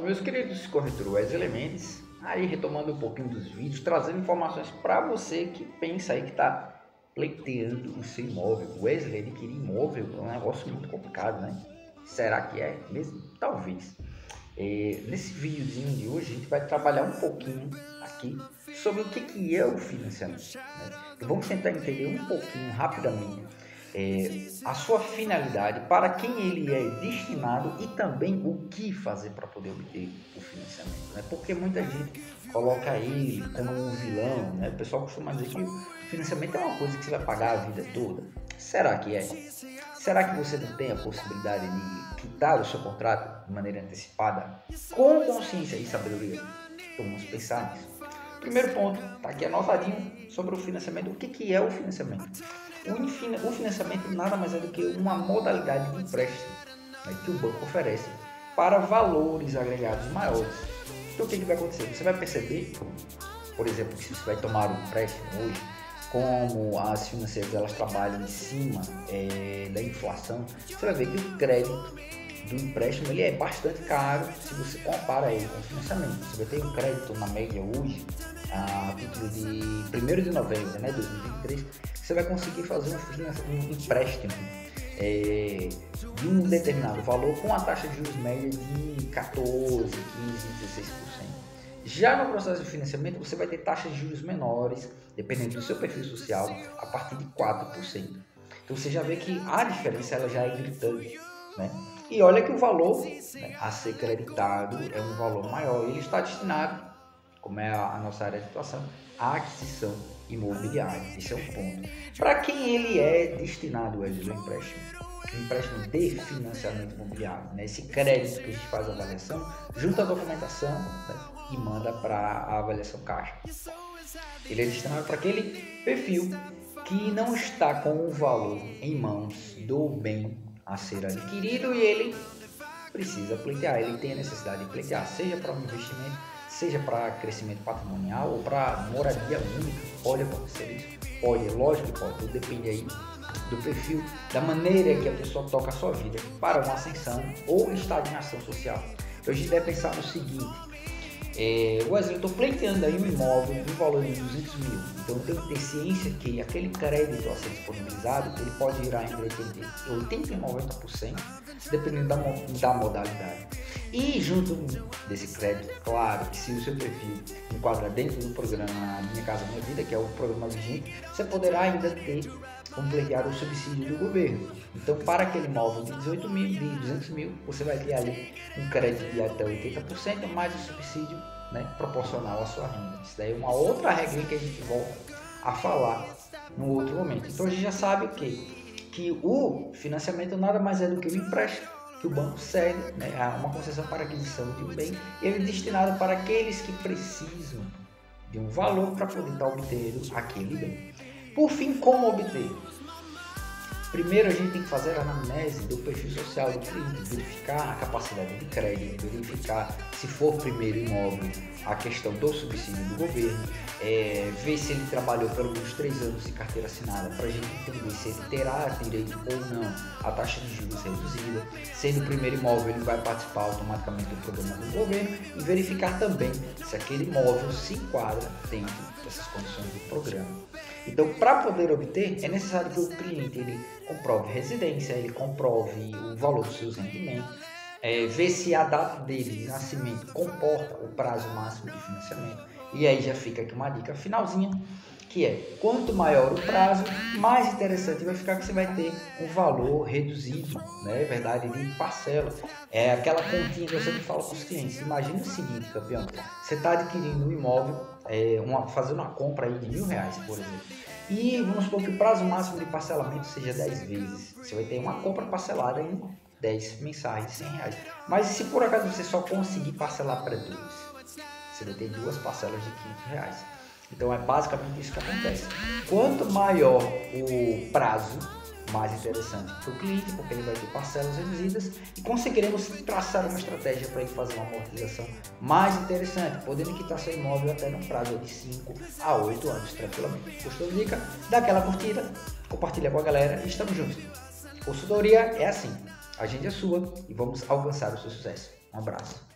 Meus queridos corretores Wesley Mendes, aí retomando um pouquinho dos vídeos, trazendo informações para você que pensa aí que está pleiteando o seu imóvel. Wesley, adquirir imóvel é um negócio muito complicado, né? Será que é mesmo? Talvez. Nesse videozinho de hoje a gente vai trabalhar um pouquinho aqui sobre o que é o financiamento, né? Então, vamos tentar entender um pouquinho rapidamente a sua finalidade, para quem ele é destinado e também o que fazer para poder obter o financiamento, né? Porque muita gente coloca ele como um vilão, né? O pessoal costuma dizer que o financiamento é uma coisa que você vai pagar a vida toda. Será que é? Será que você não tem a possibilidade de quitar o seu contrato de maneira antecipada com consciência e sabedoria? Então vamos pensar nisso. Primeiro ponto, está aqui anotadinho sobre o financiamento. O que é o financiamento? O financiamento nada mais é do que uma modalidade de empréstimo, né, que o banco oferece para valores agregados maiores. Então o que vai acontecer? Você vai perceber, por exemplo, que se você vai tomar um empréstimo hoje, como as financeiras elas trabalham em cima da inflação, você vai ver que o crédito do empréstimo ele é bastante caro se você compara ele com o financiamento. Você vai ter um crédito na média hoje, a título de 1º de novembro, né, 2023, você vai conseguir fazer um empréstimo de um determinado valor com a taxa de juros média de 14, 15, 16%. Já no processo de financiamento, você vai ter taxas de juros menores, dependendo do seu perfil social, a partir de 4%. Então você já vê que a diferença ela já é gritante, né? E olha que o valor, né, a ser creditado é um valor maior. Ele está destinado, como é a nossa área de atuação, à aquisição imobiliária. Esse é um ponto. Para quem ele é destinado, o empréstimo? Um empréstimo de financiamento imobiliário, né? Esse crédito que a gente faz a avaliação, junta a documentação, né, e manda para a avaliação caixa. Ele é destinado para aquele perfil que não está com o valor em mãos do bem a ser adquirido e ele precisa pleitear, ele tem a necessidade de pleitear, seja para um investimento, seja para crescimento patrimonial ou para moradia única. Pode acontecer isso? Pode, lógico que pode, tudo depende aí do perfil, da maneira que a pessoa toca a sua vida para uma ascensão ou estagnação social. Então a gente deve pensar no seguinte: Wesley, eu estou pleiteando aí um imóvel do valor de 200 mil, então eu tenho que ter ciência que aquele crédito a ser disponibilizado, ele pode virar entre 80% e 90%, dependendo da modalidade. E junto desse crédito, claro que se o seu perfil enquadra dentro do programa Minha Casa Minha Vida, que é o programa vigente, você poderá ainda ter como pleitear o subsídio do governo. Então, para aquele imóvel de 18 mil, de 200 mil, você vai ter ali um crédito de até 80%, mais o subsídio, né, proporcional à sua renda. Isso daí é uma outra regra que a gente volta a falar no outro momento. Então, a gente já sabe o quê? Que o financiamento nada mais é do que o empréstimo que o banco cede, né, uma concessão para aquisição de um bem, e ele é destinado para aqueles que precisam de um valor para poder estar obtendo aquele bem. Por fim, como obter? Primeiro a gente tem que fazer a anamnese do perfil social do cliente, verificar a capacidade de crédito, verificar, se for primeiro imóvel, a questão do subsídio do governo, ver se ele trabalhou pelo menos 3 anos de carteira assinada, para a gente entender se ele terá direito ou não à taxa de juros reduzida, sendo o primeiro imóvel ele vai participar automaticamente do programa do governo e verificar também se aquele imóvel se enquadra dentro dessas condições do programa. Então, para poder obter, é necessário que o cliente ele comprove residência, ele comprove o valor dos seus rendimentos, ver se a data dele de nascimento comporta o prazo máximo de financiamento. E aí já fica aqui uma dica finalzinha, que é, quanto maior o prazo, mais interessante vai ficar, que você vai ter um valor reduzido, né? Verdade, de parcela. É aquela continha que eu sempre falo para os clientes. Imagina o seguinte, campeão, você está adquirindo um imóvel, fazendo uma compra aí de R$1.000, por exemplo, e vamos supor que o prazo máximo de parcelamento seja 10 vezes. Você vai ter uma compra parcelada em 10 mensais de R$100. Mas se por acaso você só conseguir parcelar para 2, você vai ter 2 parcelas de R$500. Então é basicamente isso que acontece. Quanto maior o prazo, mais interessante para o cliente, porque ele vai ter parcelas reduzidas e conseguiremos traçar uma estratégia para ele fazer uma amortização mais interessante, podendo quitar seu imóvel até num prazo de 5 a 8 anos tranquilamente. Gostou da dica? Dá aquela curtida, compartilha com a galera e estamos juntos. Consultoria é assim, a gente é sua e vamos alcançar o seu sucesso. Um abraço.